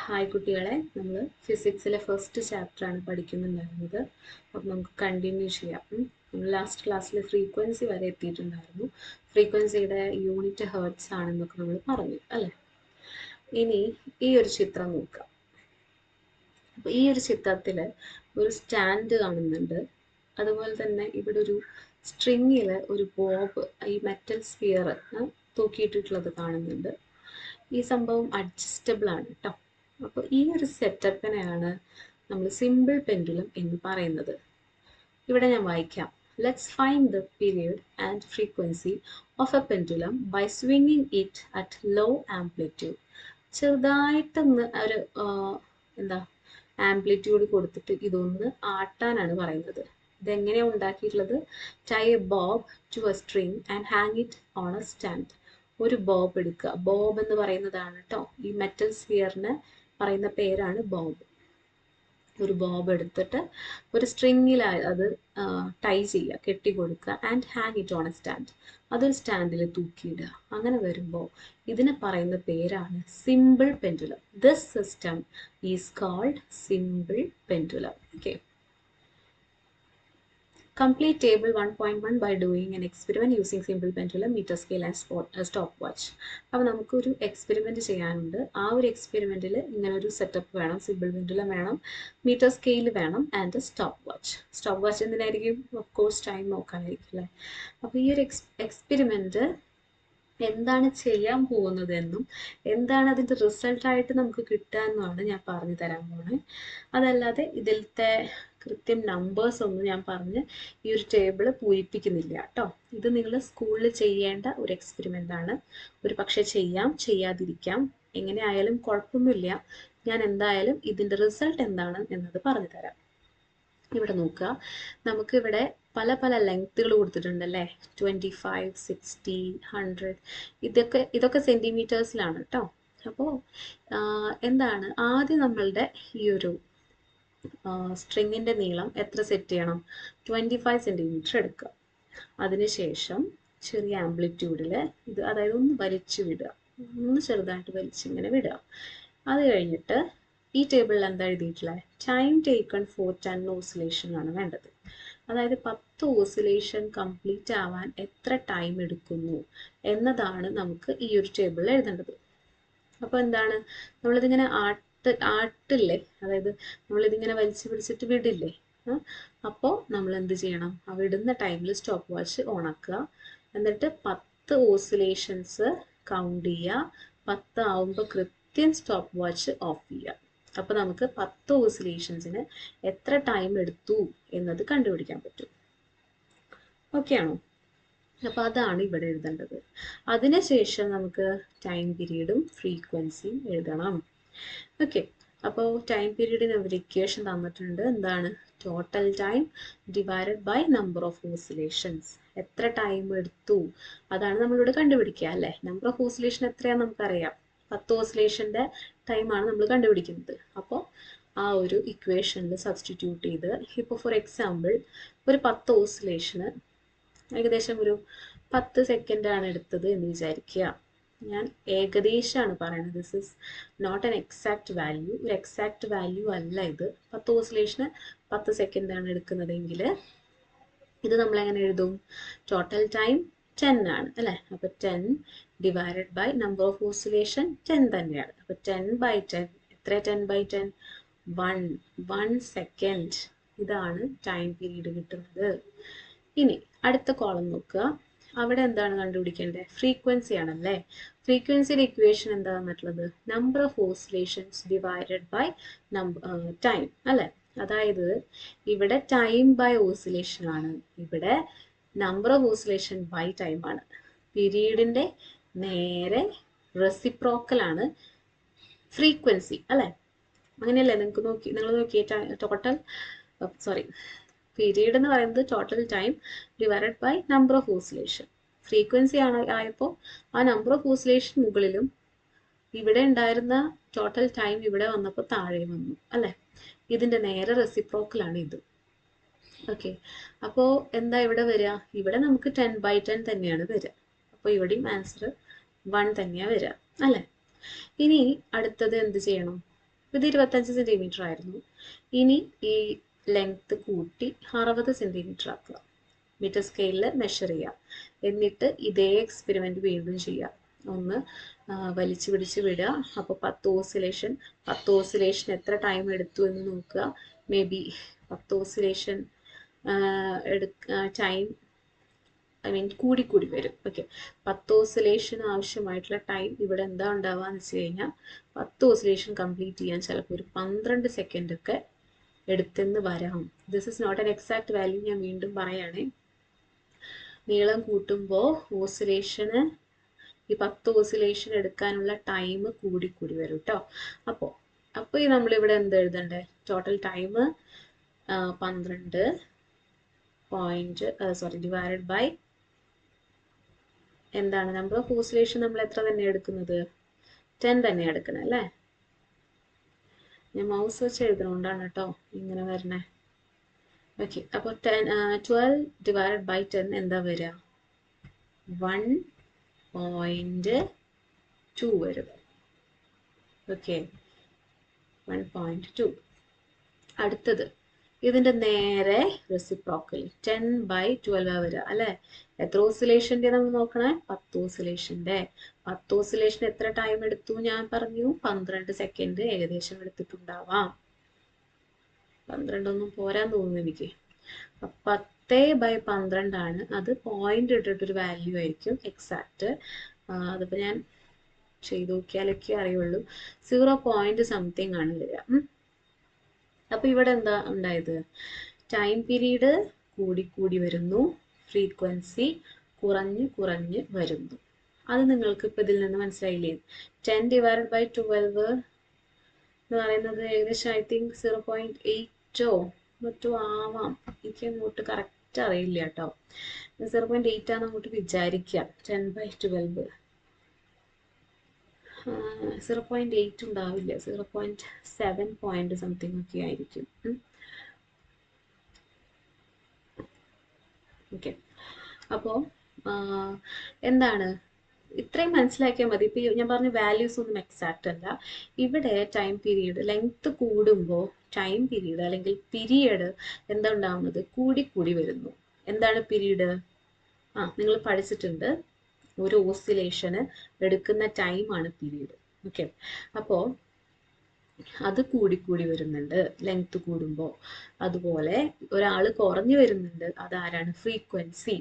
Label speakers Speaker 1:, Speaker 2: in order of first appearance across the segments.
Speaker 1: Hi കുട്ടികളെ, നമ്മൾ ഫിസിക്സിലെ first ചാപ്റ്ററാണ് പഠിക്കുന്നുണ്ടായിരുന്നത്. അപ്പം നമുക്ക് കണ്ടിന്യൂ ചെയ്യാം. നമ്മൾ ലാസ്റ്റ് ക്ലാസ്സിൽ ഫ്രീക്വൻസി വരെ എത്തിയിട്ടുണ്ടായിരുന്നു. ഫ്രീക്വൻസിയുടെ യൂണിറ്റ് ഹെർട്സ് ആണെന്നൊക്കെ നമ്മൾ പറഞ്ഞു അല്ലേ. ഇനി ഈ ഒരു ചിത്രം നോക്കാം. അപ്പോൾ ഈ ഒരു ചിത്രത്തിൽ ഒരു സ്റ്റാൻഡ് കാണുന്നുണ്ട്. അതുപോലെ തന്നെ ഇവിടെ ഒരു സ്ട്രിങ്ങിൽ ഒരു ബോബ്, ഈ മെറ്റൽ സ്ഫിയർ തൂക്കിയിട്ടിട്ടുള്ളത് കാണുന്നുണ്ട്. ഈ സംഭവം അഡ്ജസ്റ്റബിൾ ആണ് കേട്ടോ. അപ്പോൾ ഈ ഒരു സെറ്റപ്പിനെയാണ് നമ്മൾ സിമ്പിൾ പെൻഡുലം എന്ന് പറയുന്നത്. ഇവിടെ ഞാൻ വായിക്കാം. Let's find the period and frequency of a pendulum by സ്വിങ്ങിങ് ഇറ്റ് അറ്റ് ലോ ആംപ്ലിറ്റ്യൂഡ്. ചെറുതായിട്ടൊന്ന് ഒരു എന്താ ആംപ്ലിറ്റ്യൂഡ് കൊടുത്തിട്ട് ഇതൊന്ന് ആട്ടാനാണ് പറയുന്നത്. ഇതെങ്ങനെയാണ് ഉണ്ടാക്കിയിട്ടുള്ളത്? Tie a bob to a string and hang it on a stand. ഒരു ബോബ് എടുക്കുക. ബോബ് എന്ന് പറയുന്നതാണ് കേട്ടോ, ഈ മെറ്റൽ സ്ഫിയറിന് പറയുന്ന പേരാണ് ബോബ്. ഒരു ബോബ് എടുത്തിട്ട് ഒരു സ്ട്രിങ്ങിൽ അത് ടൈ ചെയ്യുക, കെട്ടിക്കൊടുക്കുക. And hang it on a stand. അതൊരു സ്റ്റാൻഡിൽ തൂക്കിയിടുക. അങ്ങനെ വരുമ്പോൾ ഇതിന് പറയുന്ന പേരാണ് simple pendulum. This system is called simple pendulum. Okay. Complete table 1.1 by doing an experiment using simple pendulum, meter scale and stopwatch. അപ്പോൾ നമുക്കൊരു എക്സ്പെരിമെൻറ്റ് ചെയ്യാനുണ്ട്. ആ ഒരു എക്സ്പെരിമെൻറ്റിൽ ഇങ്ങനെ ഒരു സെറ്റപ്പ് വേണം. സിമ്പിൾ പെൻഡുലം വേണം, മീറ്റർ സ്കെയിൽ വേണം, and stop watch. Stop watch എന്തിനായിരിക്കും? ഓഫ് കോഴ്സ് ടൈം നോക്കാനായിരിക്കും അല്ലേ. അപ്പോൾ ഈ ഒരു എക്സ്പെരിമെൻറ്റ് എന്താണ് ചെയ്യാൻ പോകുന്നതെന്നും എന്താണ് അതിൻ്റെ റിസൾട്ടായിട്ട് നമുക്ക് കിട്ടുക എന്നുമാണ് ഞാൻ പറഞ്ഞു തരാൻ പോകുന്നത്. അതല്ലാതെ ഇതിലത്തെ കൃത്യം നമ്പേഴ്സ് ഒന്നും ഞാൻ പറഞ്ഞ് ഈ ഒരു ടേബിൾ പൂരിപ്പിക്കുന്നില്ല കേട്ടോ. ഇത് നിങ്ങൾ സ്കൂളിൽ ചെയ്യേണ്ട ഒരു എക്സ്പെരിമെൻ്റ് ആണ്. ഒരു പക്ഷേ ചെയ്യാം, ചെയ്യാതിരിക്കാം, എങ്ങനെ ആയാലും കുഴപ്പമൊന്നുമില്ല. ഞാൻ എന്തായാലും ഇതിൻ്റെ റിസൾട്ട് എന്താണ് എന്നത് പറഞ്ഞു തരാം. ഇവിടെ നോക്കുക, നമുക്കിവിടെ പല പല ലെങ്ത്തുകൾ കൊടുത്തിട്ടുണ്ടല്ലേ. 25, 60, 100. ഇതൊക്കെ സെൻറ്റിമീറ്റേഴ്സിലാണ് കേട്ടോ. അപ്പോൾ എന്താണ് ആദ്യം നമ്മളുടെ ഈ ഒരു സ്ട്രിങ്ങിൻ്റെ നീളം എത്ര സെറ്റ് ചെയ്യണം? 25 സെൻറ്റിമീറ്റർ എടുക്കുക. അതിനുശേഷം ചെറിയ ആംപ്ലിറ്റ്യൂഡിൽ ഇത്, അതായത് ഒന്ന് വലിച്ചു വിടുക, ഒന്ന് ചെറുതായിട്ട് വലിച്ചിങ്ങനെ വിടുക. അത് കഴിഞ്ഞിട്ട് ഈ ടേബിളിൽ എന്താ എഴുതിയിട്ടുള്ളത്? ടൈം ടേക്കൺ ഫോർ 10 ഓസിലേഷൻ ആണ് വേണ്ടത്. അതായത് 10 ഓസിലേഷൻ കംപ്ലീറ്റ് ആവാൻ എത്ര ടൈം എടുക്കുന്നു എന്നതാണ് നമുക്ക് ഈ ഒരു ടേബിളിൽ എഴുതേണ്ടത്. അപ്പോൾ എന്താണ്, നമ്മളിതിങ്ങനെ ആട്ടില്ലേ, അതായത് നമ്മളിതിങ്ങനെ വലിച്ചു പിടിച്ചിട്ട് വിടില്ലേ. അപ്പോൾ നമ്മൾ എന്ത് ചെയ്യണം? ആ വിടുന്ന ടൈമിൽ സ്റ്റോപ്പ് വാച്ച് ഓൺ ആക്കുക. എന്നിട്ട് 10 ഓസിലേഷൻസ് കൗണ്ട് ചെയ്യുക. 10 ആവുമ്പോൾ കൃത്യം സ്റ്റോപ്പ് വാച്ച് ഓഫ് ചെയ്യുക. അപ്പോൾ നമുക്ക് 10 ഓസിലേഷൻസിന് എത്ര ടൈം എടുത്തു എന്നത് കണ്ടുപിടിക്കാൻ പറ്റും. ഓക്കെ ആണോ? അപ്പോൾ അതാണ് ഇവിടെ എഴുതേണ്ടത്. അതിനുശേഷം നമുക്ക് ടൈം പീരീഡും ഫ്രീക്വൻസിയും എഴുതണം. ഓക്കെ. അപ്പോൾ ടൈം പീരീഡിന് ഒരു ഇക്വേഷൻ തന്നിട്ടുണ്ട്. എന്താണ്? Total time divided by number of oscillations. എത്ര ടൈം എടുത്തു അതാണ് നമ്മളിവിടെ കണ്ടുപിടിക്കുക അല്ലേ. നമ്പർ ഓഫ് ഓസിലേഷൻ എത്രയാണെന്ന് നമുക്കറിയാം. 10 ഓസിലേഷൻ്റെ ടൈമാണ് നമ്മൾ കണ്ടുപിടിക്കുന്നത്. അപ്പോൾ ആ ഒരു ഇക്വേഷനിൽ സബ്സ്റ്റിറ്റ്യൂട്ട് ചെയ്ത്, ഇപ്പോൾ ഫോർ എക്സാമ്പിൾ ഒരു 10 ഓസിലേഷന് ഏകദേശം ഒരു 10 സെക്കൻഡാണ് എടുത്തത് എന്ന് വിചാരിക്കുക. ഞാൻ ഏകദേശമാണ് പറയുന്നത്. This is not an exact value. ഒരു എക്സാക്ട് വാല്യൂ അല്ല ഇത്. 10 ഓസിലേഷന് 10 സെക്കൻഡാണ് എടുക്കുന്നതെങ്കിൽ ഇത് നമ്മൾ എങ്ങനെ എഴുതും? ടോട്ടൽ ടൈം 10 ആണ് അല്ലേ. അപ്പോൾ 10 divided by number of oscillation 10 തന്നെയാണ്. അപ്പോൾ 10/10 എത്ര? 10/10 1 സെക്കൻഡ്. ഇതാണ് ടൈം പീരീഡ് കിട്ടുന്നത്. ഇനി അടുത്ത കോളം നോക്കുക. അവിടെ എന്താണ് കണ്ടുപിടിക്കേണ്ടത്? ഫ്രീക്വൻസി ആണല്ലേ. ഫ്രീക്വൻസിയുടെ ഇക്വേഷൻ എന്താ തന്നിട്ടുള്ളത്? Number of oscillations divided by time അല്ലേ. അതായത് ഇവിടെ ടൈം ബൈ ഓസിലേഷൻ ആണ്, ഇവിടെ number of oscillation by time ആണ്. പീരീഡിൻ്റെ നേരെ റെസിപ്രോക്കൽ ആണ് ഫ്രീക്വൻസി അല്ലേ. അങ്ങനെയല്ലേ? നിങ്ങൾ നോക്കിയ ടോട്ടൽ പീരീഡ് എന്ന് പറയുന്നത് total time divided by number of oscillation. Frequency ആയപ്പോൾ ആ നമ്പർ ഓഫ് ഓസിലേഷൻ മുകളിലും ഇവിടെ ഉണ്ടായിരുന്ന ടോട്ടൽ ടൈം ഇവിടെ വന്നപ്പോൾ താഴെ വന്നു അല്ലേ. ഇതിൻ്റെ നേരെ റെസിപ്രോക്കലാണ് ഇത്. ഓക്കെ. അപ്പോൾ എന്താ ഇവിടെ വരിക? ഇവിടെ നമുക്ക് 10/10 തന്നെയാണ് വരിക. അപ്പോൾ ഇവിടെയും ആൻസർ 1 തന്നെയാണ് വരിക അല്ലേ. ഇനി അടുത്തത് എന്ത് ചെയ്യണം? ഇത് 25 സെൻറ്റിമീറ്റർ ആയിരുന്നു. ഇനി ഈ ലെങ്ത് കൂട്ടി 60 സെൻറ്റിമീറ്റർ ആക്കുക. മീറ്റർ സ്കെയിലിൽ മെഷർ ചെയ്യുക. എന്നിട്ട് ഇതേ എക്സ്പെരിമെൻറ്റ് വീണ്ടും ചെയ്യുക. ഒന്ന് വലിച്ചു പിടിച്ച് വിടുക. അപ്പോൾ 10 ഓസിലേഷൻ എത്ര ടൈം എടുത്തു എന്ന് നോക്കുക. മേ ബി 10 ഓസിലേഷൻ ടൈം കൂടി വരും. ഓക്കെ, 10 ഓസിലേഷൻ ആവശ്യമായിട്ടുള്ള ടൈം ഇവിടെ എന്താ ഉണ്ടാവുക എന്ന് വെച്ച് കഴിഞ്ഞാൽ 10 ഓസിലേഷൻ കംപ്ലീറ്റ് ചെയ്യാൻ ചിലപ്പോൾ ഒരു 12 സെക്കൻഡ് ഒക്കെ എടുത്തെന്ന് വരാം. This is not an exact value. ഞാൻ വീണ്ടും പറയുകയാണേ, നീളം കൂട്ടുമ്പോൾ ഓസിലേഷന് ഈ 10 ഓസിലേഷൻ എടുക്കാനുള്ള ടൈം കൂടി വരും കേട്ടോ. അപ്പോൾ ഈ നമ്മളിവിടെ എന്ത് എഴുതണ്ടേ? ടോട്ടൽ ടൈം 12 ഡിവൈഡഡ് ബൈ എന്താണ് നമ്പർ ഓഫ് ഓസിലേഷൻ നമ്മൾ എത്ര തന്നെ എടുക്കുന്നത്? 10 തന്നെ എടുക്കണം അല്ലേ? ഞാൻ മൗസ് വെച്ച് എഴുതുന്നതുകൊണ്ടാണ് കേട്ടോ ഇങ്ങനെ വരണേ. ഓക്കെ, അപ്പോൾ 12 ഡിവൈഡഡ് ബൈ 10 എന്താ വരിക? 1.2 വരും. ഓക്കെ, 1.2. അടുത്തത് ഇതിൻ്റെ നേരെ റെസിപ്രോക്കൽ 10/12 വരിക അല്ലേ? എത്ര ഓസിലേഷൻ്റെ നമ്മൾ നോക്കണേ? 10 ഓസിലേഷൻ്റെ. 10 ഓസിലേഷൻ എത്ര ടൈം എടുത്തു ഞാൻ പറഞ്ഞു? 12 സെക്കൻഡ് ഏകദേശം എടുത്തിട്ടുണ്ടാവാം. 12 ഒന്നും പോരാൻ തോന്നുന്നു എനിക്ക്. 10/12 ആണ്. അത് പോയിന്റ് ഇട്ടിട്ടൊരു വാല്യൂ ആയിരിക്കും എക്സാക്ട്. അതിപ്പോൾ ഞാൻ ചെയ്ത് നോക്കിയാലൊക്കെ അറിയുള്ളൂ. 0. സംതിങ് ആണ് വരിക. അപ്പോൾ ഇവിടെ എന്താ ഉണ്ടായത്? ടൈം പീരീഡ് കൂടി വരുന്നു, ഫ്രീക്വൻസി കുറഞ്ഞ് വരുന്നു. അത് നിങ്ങൾക്ക് ഇപ്പോൾ ഇതിൽ നിന്ന് മനസ്സിലായില്ലേ? 10 ഡിവൈഡഡ് ബൈ 12 എന്ന് പറയുന്നത് ഏകദേശം ഐ തിങ്ക് 0.8 മറ്റോ ആവാം. എനിക്ക് അങ്ങോട്ട് കറക്റ്റ് അറിയില്ല കേട്ടോ. 0.8 ആണെന്ന് അങ്ങോട്ട് വിചാരിക്കാം. 10/12 0.8 ഉണ്ടാവില്ല, 0.7 സംതിങ് ഒക്കെ ആയിരിക്കും. ഓക്കെ, അപ്പോൾ എന്താണ് ഇത്രയും മനസ്സിലാക്കിയാൽ മതി. ഇപ്പം ഞാൻ പറഞ്ഞ വാല്യൂസ് ഒന്നും എക്സാക്റ്റ് അല്ല. ഇവിടെ ടൈം പീരീഡ് ലെങ്ത് കൂടുമ്പോൾ ടൈം പീരീഡ് അല്ലെങ്കിൽ പീരീഡ് എന്താ ഉണ്ടാവുന്നത്? കൂടി വരുന്നു. എന്താണ് പീരീഡ്? നിങ്ങൾ പഠിച്ചിട്ടുണ്ട്, ഒരു ഓസിലേഷന് എടുക്കുന്ന ടൈമാണ് പീരീഡ്. ഓക്കെ, അപ്പോൾ അത് കൂടി വരുന്നുണ്ട് ലെങ്ത് കൂടുമ്പോൾ. അതുപോലെ ഒരാൾ കുറഞ്ഞു വരുന്നുണ്ട്. അതാരാണ്? ഫ്രീക്വൻസി.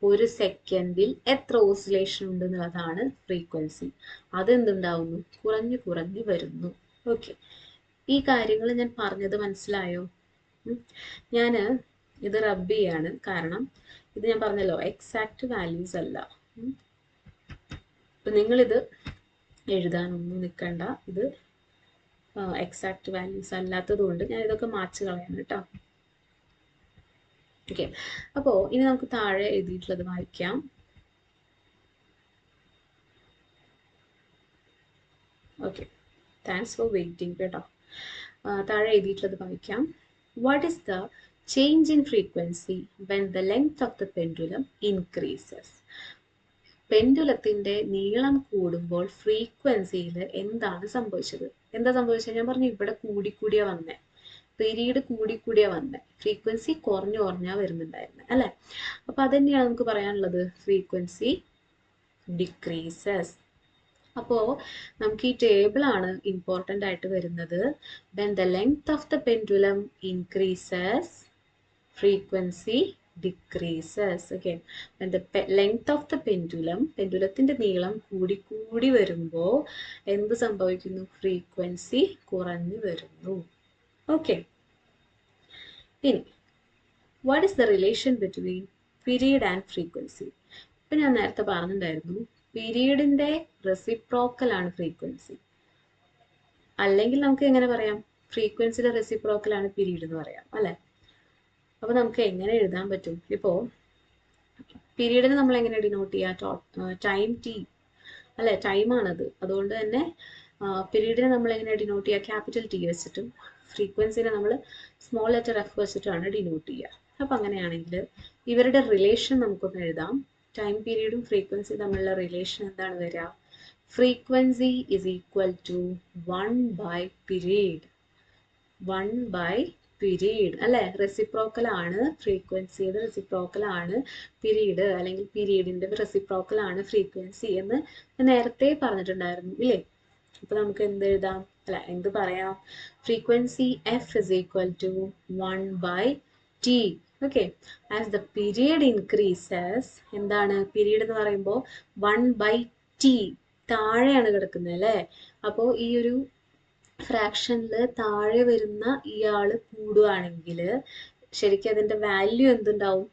Speaker 1: ഒരു സെക്കൻഡിൽ എത്ര ഓസിലേഷൻ ഉണ്ട് എന്നുള്ളതാണ് ഫ്രീക്വൻസി. അതെന്തുണ്ടാവുന്നു? കുറഞ്ഞു വരുന്നു. ഓക്കെ, ഈ കാര്യങ്ങൾ ഞാൻ പറഞ്ഞത് മനസ്സിലായോ? ഞാൻ ഇത് റബ്ബ് ചെയ്യാണ്, കാരണം ഇത് ഞാൻ പറഞ്ഞല്ലോ എക്സാക്ട് വാല്യൂസ് അല്ല. അപ്പം നിങ്ങളിത് എഴുതാനൊന്നും നിൽക്കണ്ട. ഇത് എക്സാക്ട് വാല്യൂസ് അല്ലാത്തത് കൊണ്ട് ഞാൻ ഇതൊക്കെ മാച്ച് കളയാണ് കേട്ടോ. ഓക്കെ, അപ്പോൾ ഇനി നമുക്ക് താഴെ എഴുതിയിട്ടുള്ളത് വായിക്കാം. ഓക്കെ, താങ്ക്സ് ഫോർ വെയിറ്റിംഗ് കേട്ടോ. താഴെ എഴുതിയിട്ടുള്ളത് വായിക്കാം. What is the change in frequency when the length of the pendulum increases? പെൻഡുലത്തിന്റെ നീളം കൂടുമ്പോൾ ഫ്രീക്വൻസിയിൽ എന്താണ് സംഭവിച്ചത്? എന്താ സംഭവിച്ചത്? ഞാൻ പറഞ്ഞു ഇവിടെ കൂടിയാ വന്നേ, പീരീഡ് കൂടിയാ വന്നേ, ഫ്രീക്വൻസി കുറഞ്ഞാ വരുന്നുണ്ടായിരുന്നെ അല്ലേ? അപ്പൊ അതന്നെയാണ് നമുക്ക് പറയാനുള്ളത്, ഫ്രീക്വൻസി ഡിക്രീസസ്. അപ്പോൾ നമുക്ക് ഈ ടേബിൾ ആണ് ഇമ്പോർട്ടൻ്റ് ആയിട്ട് വരുന്നത്. when the length of the pendulum increases, frequency decreases. Okay, when the length of the pendulum, പെൻഡുലത്തിന്റെ നീളം കൂടി വരുമ്പോൾ എന്ത് സംഭവിക്കുന്നു? ഫ്രീക്വൻസി കുറഞ്ഞു വരുന്നു. ഓക്കെ, ഇനി what is the relation between period and frequency? ഇപ്പം ഞാൻ നേരത്തെ പറഞ്ഞിട്ടുണ്ടായിരുന്നു, പീരീഡിന്റെ റെസിപ്രോക്കൽ ആണ് ഫ്രീക്വൻസി. അല്ലെങ്കിൽ നമുക്ക് എങ്ങനെ പറയാം? ഫ്രീക്വൻസിയുടെ റെസിപ്രോക്കൽ ആണ് പീരീഡ് എന്ന് പറയാം അല്ലേ? അപ്പോൾ നമുക്ക് എങ്ങനെ എഴുതാൻ പറ്റും? ഇപ്പോൾ പീരീഡിനെ നമ്മൾ എങ്ങനെ ഡിനോട്ട് ചെയ്യുക? ടൈം ടി അല്ലേ? ടൈമാണത്. അതുകൊണ്ട് തന്നെ പീരീഡിനെ നമ്മൾ എങ്ങനെ ഡിനോട്ട് ചെയ്യുക? ക്യാപിറ്റൽ ടി വെച്ചിട്ടും ഫ്രീക്വൻസിനെ നമ്മൾ സ്മോൾ ലെറ്റർ എഫ് വെച്ചിട്ടാണ് ഡിനോട്ട് ചെയ്യുക. അപ്പം അങ്ങനെയാണെങ്കിൽ ഇവരുടെ റിലേഷൻ നമുക്കൊന്ന് എഴുതാം. ടൈം പീരീഡും ഫ്രീക്വൻസി തമ്മിലുള്ള റിലേഷൻ എന്താണ് വരിക? Frequency is equal to 1 by period. 1 by period അല്ലേ? റെസിപ്രോക്കൽ ആണ്, ഫ്രീക്വൻസിയുടെ റെസിപ്രോക്കൽ ആണ് പീരീഡ്, അല്ലെങ്കിൽ പീരീഡിന്റെ റെസിപ്രോക്കൽ ആണ് ഫ്രീക്വൻസി എന്ന് ഞാൻ നേരത്തെ പറഞ്ഞിട്ടുണ്ടായിരുന്നു ഇല്ലേ? അപ്പൊ നമുക്ക് എന്ത് എഴുതാം, അല്ല എന്ത് പറയാം, frequency F is equal to 1 by T. Okay, as the period increases, എന്താണ് പീരീഡ് എന്ന് പറയുമ്പോൾ 1 ബൈ ടി താഴെയാണ് കിടക്കുന്നത് അല്ലേ? അപ്പോൾ ഈ ഒരു ഫ്രാക്ഷനിൽ താഴെ വരുന്ന ഇയാള് കൂടുകയാണെങ്കിൽ ശരിക്കും അതിന്റെ വാല്യൂ എന്തുണ്ടാവും,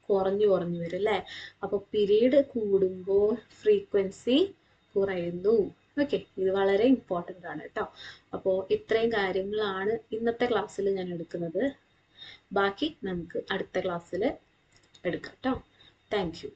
Speaker 1: കുറഞ്ഞു കുറഞ്ഞു വരും അല്ലേ? അപ്പോൾ പീരീഡ് കൂടുമ്പോൾ ഫ്രീക്വൻസി കുറയുന്നു. ഓക്കെ, ഇത് വളരെ ഇമ്പോർട്ടൻ്റ് ആണ് കേട്ടോ. അപ്പോൾ ഇത്രയും കാര്യങ്ങളാണ് ഇന്നത്തെ ക്ലാസ്സിൽ ഞാൻ എടുക്കുന്നത്. ബാക്കി നമുക്ക് അടുത്ത ക്ലാസ്സിൽ എടുക്കാം കേട്ടോ. Thank you.